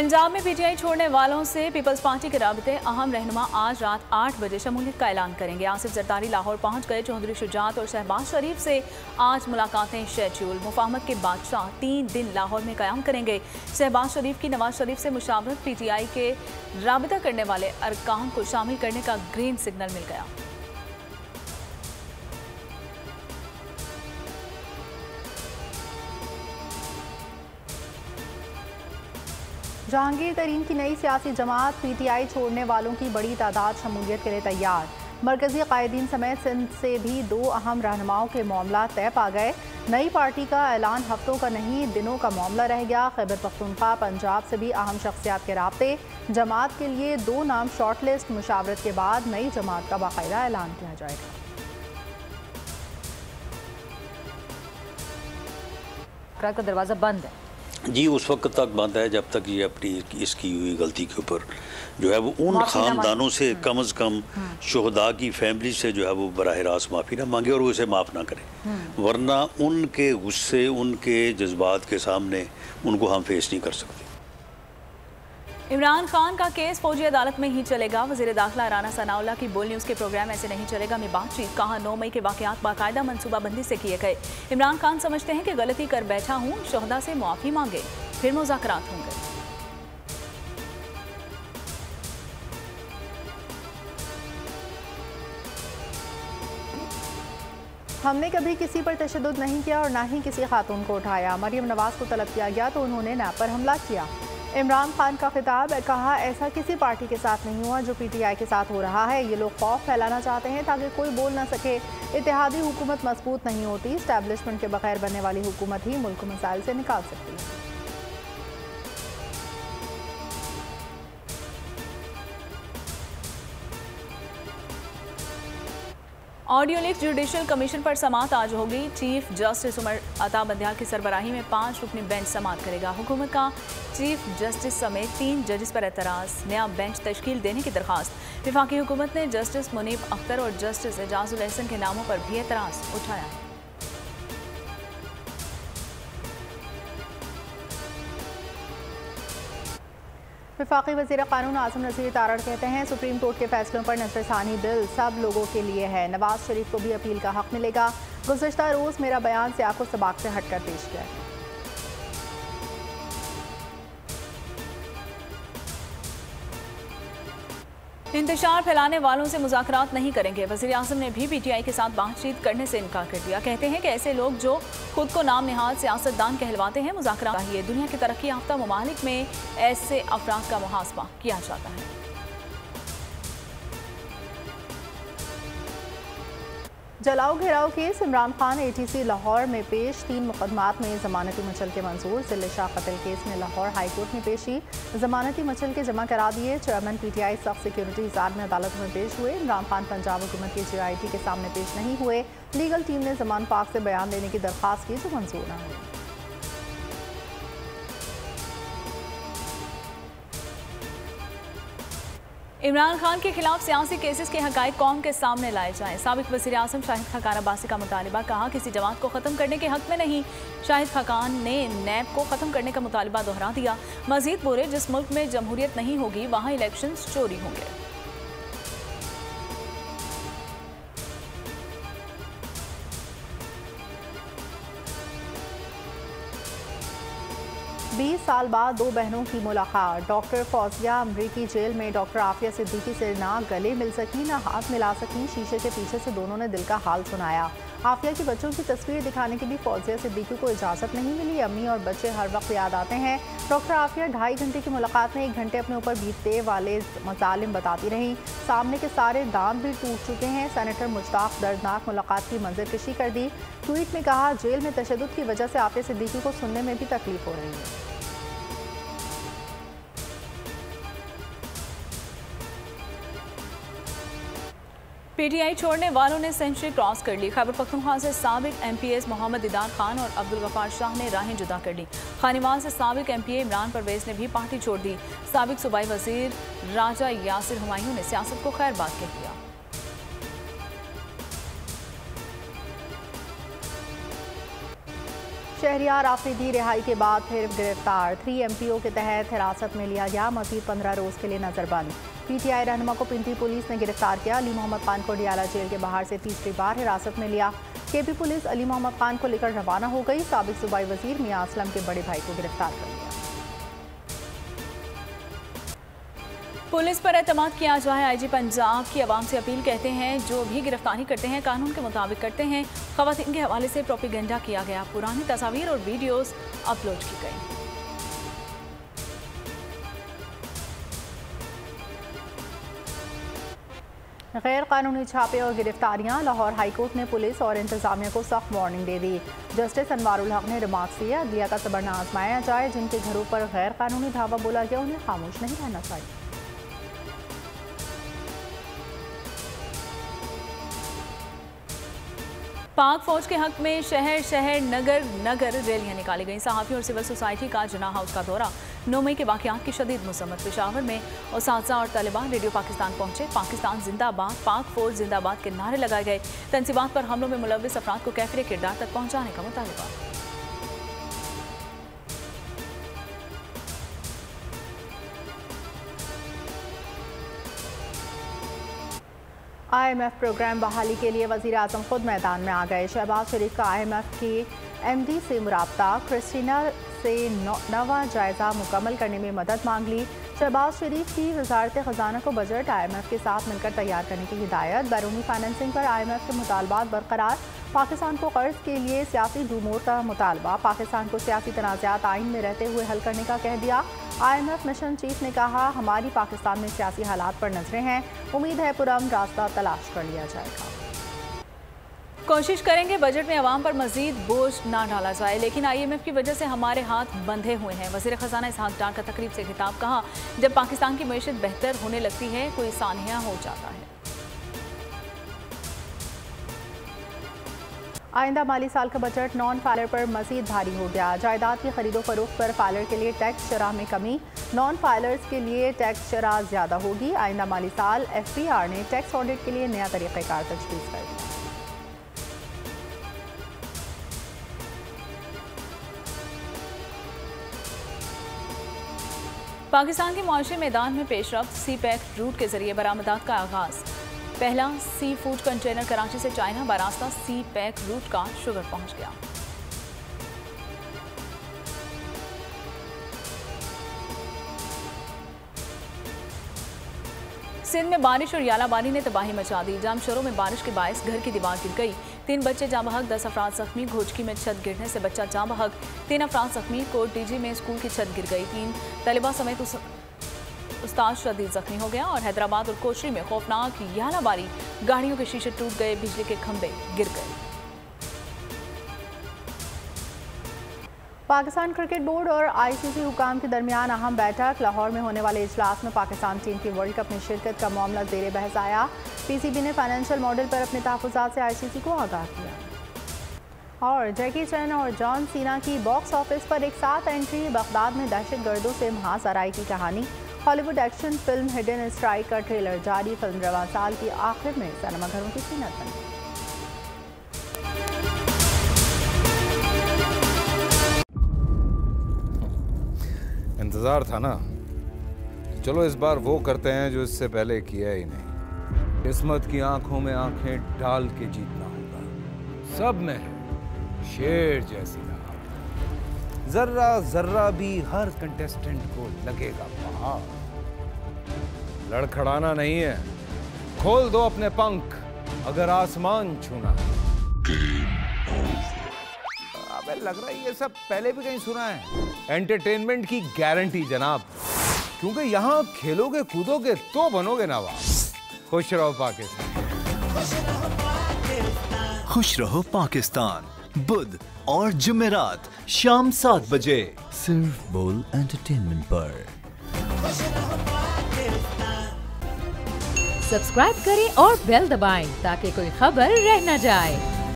पंजाब में पीटीआई छोड़ने वालों से पीपल्स पार्टी के राबते अहम रहनुमा आज रात 8 बजे शमूलियत का ऐलान करेंगे। आसिफ जरदारी लाहौर पहुंच गए। चौधरी शुजात और शहबाज शरीफ से आज मुलाकातें शेड्यूल। मुफाहमत के बादशाह 3 दिन लाहौर में क़याम करेंगे। शहबाज शरीफ की नवाज शरीफ से मुशावरत, पीटीआई के राबता करने वाले अरकान को शामिल करने का ग्रीन सिग्नल मिल गया। जहांगीर तरीन की नई सियासी जमात पीटीआई छोड़ने वालों की बड़ी तादाद शमूलियत के लिए तैयार। मरकजी कायदीन समेत सिंध से भी 2 अहम रहनुमाओं के मामला तय पा गए। नई पार्टी का ऐलान हफ्तों का नहीं दिनों का मामला रह गया। खैबर पख्तूनख्वा, पंजाब से भी अहम शख्सियात के राब्ते। जमात के लिए 2 नाम शॉर्ट लिस्ट। मुशावरत के बाद नई जमात का बाकायदा ऐलान किया जाएगा। का दरवाज़ा बंद है जी, उस वक्त तक बंद है जब तक ये अपनी इसकी हुई गलती के ऊपर जो है वो उन ख़ानदानों से कम अज़ कम शुहदा की फैमिली से जो है वो बराह रास्त माफ़ी ना मांगे और वो उसे माफ़ ना करें, वरना उनके गुस्से, उनके जज्बात के सामने उनको हम फेस नहीं कर सकते। इमरान खान का केस फौजी अदालत में ही चलेगा। वज़ीर दाखिला राना सनाउल्लाह की बोल न्यूज़ के प्रोग्राम ऐसे नहीं चलेगा में बातचीत। कहा 9 मई के वाक़यात बाकायदा मनसूबाबंदी से किए गए। इमरान खान समझते हैं कि गलती कर बैठा हूँ, शोहदा से मुआफ़ी मांगे, फिर मुज़ाकरात होंगे। हमने कभी किसी पर तशद्दुद नहीं किया और ना ही किसी खातून को उठाया। मरियम नवाज को तलब किया गया तो उन्होंने नैब पर हमला किया। इमरान खान का खिताब। कहा ऐसा किसी पार्टी के साथ नहीं हुआ जो पीटीआई के साथ हो रहा है। ये लोग खौफ फैलाना चाहते हैं ताकि कोई बोल ना सके। इत्तेहादी हुकूमत मजबूत नहीं होती, इस्टेब्लिशमेंट के बगैर बनने वाली हुकूमत ही मुल्क को मसाइल से निकाल सकती है। ऑडियो लीक जुडिशल कमीशन पर समाअत आज होगी। चीफ जस्टिस उमर अता बंदियाल की सरबराही में 5 रुकनी बेंच समाअत करेगा। हुकूमत का चीफ जस्टिस समेत 3 जजेस पर एतराज़, नया बेंच तश्कील देने की दरख्वास्त। वफाकी हुकूमत ने जस्टिस मुनीब अख्तर और जस्टिस एजाजुल एहसन के नामों पर भी एतराज़ उठाया है। वफाकी वज़ीर क़ानून आज़म नज़ीर तारड़ कहते हैं सुप्रीम कोर्ट के फैसलों पर नज़रसानी बिल सब लोगों के लिए है। नवाज शरीफ को भी अपील का हक मिलेगा। गुज़श्ता रोज़ मेरा बयान सियाक़ो सबाक़ से हटकर पेश किया है। इंतशार फैलाने वालों से मुज़ाकरात नहीं करेंगे। वज़ीर आज़म ने भी पीटीआई के साथ बातचीत करने से इनकार कर दिया। कहते हैं कि ऐसे लोग जो खुद को नाम निहाद सियासतदान कहलवाते हैं, मुज़ाकरात चाहिए। दुनिया की तरक्की याफ्ता ममालिक में ऐसे अफराद का मुहासबा किया जाता है। जलाओ घेराव केस। इमरान खान एटीसी लाहौर में पेश। 3 मुकदमात में जमानती मचल के मंजूर। जिले शाह कत्ल केस में लाहौर हाई कोर्ट में पेशी। जमानती मचल के जमा करा दिए। चेयरमैन पीटीआई सख्त सिक्योरिटी ज़ाद में अदालत में पेश हुए। इमरान खान पंजाब हुकूमत की GIT के सामने पेश नहीं हुए। लीगल टीम ने जमान पाक से बयान देने की दरख्वास्त की जो मंजूर न हुई। इमरान खान के खिलाफ सियासी केसेस के हक़ाइक़ कौम के सामने लाए जाएं। साबिक़ वज़ीर आज़म शाहिद खाकान अब्बासी का मुतालिबा। कहा किसी जमात को ख़त्म करने के हक़ में नहीं। शाहिद खाकान ने नैब को ख़त्म करने का मुतालिबा दोहरा दिया। मज़ीद बोले जिस मुल्क में जमहूरियत नहीं होगी वहाँ इलेक्शंस चोरी होंगे। 20 साल बाद 2 बहनों की मुलाकात। डॉक्टर फौजिया अमरीकी जेल में डॉक्टर आफिया सिद्दीकी से ना गले मिल सकी ना हाथ मिला सकी। शीशे के पीछे से दोनों ने दिल का हाल सुनाया। आफिया की बच्चों की तस्वीर दिखाने की भी फौजिया सिद्दीकी को इजाज़त नहीं मिली। अम्मी और बच्चे हर वक्त याद आते हैं। डॉक्टर आफिया 2.5 घंटे की मुलाकात में 1 घंटे अपने ऊपर बीतते वाले मज़ालिम बताती रहीं। सामने के सारे दांत भी टूट चुके हैं। सेनेटर मुश्ताक दर्दनाक मुलाकात की मंजरकशी कर दी। ट्वीट में कहा जेल में तशद्दुद की वजह से आफिया सिद्दीकी को सुनने में भी तकलीफ हो रही है। पीटीआई छोड़ने वालों ने सेंचुरी क्रॉस कर ली। खैबर पख्तूनख्वा से साबिक MPs मोहम्मद दीदार खान और अब्दुल गफ्फार शाह ने राहें जुदा कर ली। खानीवाल से साबिक MPA इमरान परवेज ने भी पार्टी छोड़ दी। साबिक सूबाई वजीर राजा यासिर हुमायूं ने सियासत को खैर बात कह दिया। शहरियार आफरीदी रिहाई के बाद फिर गिरफ्तार। 3 MPO के तहत हिरासत में लिया गया, मजीद 15 रोज के लिए नजरबंद। PTI रहनुमा को पिंडी पुलिस ने गिरफ्तार किया। अली मोहम्मद खान को डियाला जेल के बाहर से तीसरी बार हिरासत में लिया। KP पुलिस अली मोहम्मद खान को लेकर रवाना हो गई। साबिक सूबाई वजीर मियां असलम के बड़े भाई को गिरफ्तार कर लिया। पुलिस पर एतमाद किया जाए, IG पंजाब की आवाम से अपील। कहते हैं जो भी गिरफ्तारी करते हैं कानून के मुताबिक करते हैं। खवातीन के हवाले से प्रोपेगेंडा किया गया, पुरानी तस्वीर और वीडियोस अपलोड की गई। गैर कानूनी छापे और गिरफ्तारियां। लाहौर हाईकोर्ट ने पुलिस और इंतजामिया को सख्त वार्निंग दे दी। जस्टिस अनवारुल हक ने रिमार्क्स दिए, अदलिया का सबर न आजमाया जाए। जिनके घरों पर गैर कानूनी धावा बोला गया उन्हें खामोश नहीं रहना चाहिए। पाक फौज के हक में शहर शहर नगर नगर रैलियां निकाली गई। सहाफ़ियों और सिविल सोसाइटी का जिन्ना हाउस का दौरा। 9 मई के वाक़यात की शदीद मुसम्मत। पेशावर में उस्ताज़ा और तालिबान रेडियो पाकिस्तान पहुंचे। पाकिस्तान जिंदाबाद, पाक फौज जिंदाबाद के नारे लगाए गए। तंसीबात पर हमलों में मुलव्विस अफराद को कैफिर किरदार तक पहुँचाने का मुतालबा। IMF प्रोग्राम बहाली के लिए वज़ीर आज़म खुद मैदान में आ गए। शहबाज शरीफ का IMF के MD से मुराबता। क्रिस्टीना से नवा जायज़ा मुकम्मल करने में मदद मांग ली। शहबाज शरीफ की वज़ारत ख़जाना को बजट IMF के साथ मिलकर तैयार करने की हिदायत। बैरूनी फाइनेंसिंग पर IMF के मुतालबात बरकरार। पाकिस्तान को कर्ज के लिए सियासी डूमोर का मुतालबा। पाकिस्तान को सियासी तनाज़ात आइन में रहते हुए हल करने का कह दिया। IMF मिशन चीफ ने कहा, हमारी पाकिस्तान में सियासी हालात पर नजरें हैं, उम्मीद है पुरअमन रास्ता तलाश कर लिया जाएगा। कोशिश करेंगे बजट में अवाम पर मजीद बोझ ना डाला जाए, लेकिन IMF की वजह से हमारे हाथ बंधे हुए हैं। वज़ीर ख़जाना इसहाक डार का तकरीब से खिताब। कहा, जब पाकिस्तान की मईशत बेहतर होने लगती है कोई सानिया हो जाता है। आइंदा माली साल का बजट नॉन फाइलर पर मजीद भारी हो गया। जायदाद की खरीदो फरोख्त पर फाइलर के लिए टैक्स शरह में कमी, नॉन फाइलर्स के लिए टैक्स शरह ज़्यादा होगी। आइंदा माली साल FBR ने टैक्स ऑडिट के लिए नया तरीक़ाकार तजवीज़ कर दिया। पाकिस्तान के मुआशी मैदान में पेशरफ्त। CPEC रूट के जरिए बरामदात का आगाज़। पहला सी फूड कंटेनर कराची से चाइना बरास्ता CPEC रूट का शुगर पहुंच गया। सिंध में बारिश और यालाबारी ने तबाही मचा दी। जामशोरों में बारिश के बायस घर की दीवार गिर गई। 3 बच्चे जाँ बहक, 10 अफराद जख्मी। घोचकी में छत गिरने से बच्चा जाँ बहक, 3 अफराद जख्मी। कोट DG में स्कूल की छत गिर गई। 3 तलबा समेत उस्ताद शदीद जख्मी हो गया। और हैदराबाद और कोचरी में खौफनाक यालाबारी, गाड़ियों के शीशे टूट गए, बिजली के खंभे गिर गए। पाकिस्तान क्रिकेट बोर्ड और ICC हुकाम के दरमियान अहम बैठक। लाहौर में होने वाले इजलास में पाकिस्तान टीम की वर्ल्ड कप में शिरकत का मामला ज़ेर बहस आया। PCB ने फाइनेंशियल मॉडल पर अपने तहफ़्फ़ुज़ात से ICC को आगाह किया। और जैकी चैन और जॉन सीना की बॉक्स ऑफिस पर एक साथ एंट्री। बगदाद में दहशतगर्दों से महासराई की कहानी। Hollywood action film hidden strike का ट्रेलर जारी। फिल्म रवां साल की आखिर में सिनेमाघरों की कीमत बनी। इंतजार था ना, चलो इस बार वो करते हैं जो इससे पहले किया ही नहीं। किस्मत की आंखों में आंखें डाल के जीतना होगा। सब में है शेर जैसी राह, जर्रा जर्रा भी हर कंटेस्टेंट को लगेगा पहाड़। लड़खड़ाना नहीं है, खोल दो अपने पंख अगर आसमान छूना है। अबे लग रहा है ये सब पहले भी कहीं सुना है। एंटरटेनमेंट की गारंटी जनाब, क्योंकि यहाँ खेलोगे कूदोगे तो बनोगे नवाब। खुश रहो पाकिस्तान। खुश रहो पाकिस्तान बुध और जुमेरात शाम 7 बजे सिर्फ बोल एंटरटेनमेंट पर। सब्सक्राइब करें और बेल दबाएं ताकि कोई खबर रह न जाए।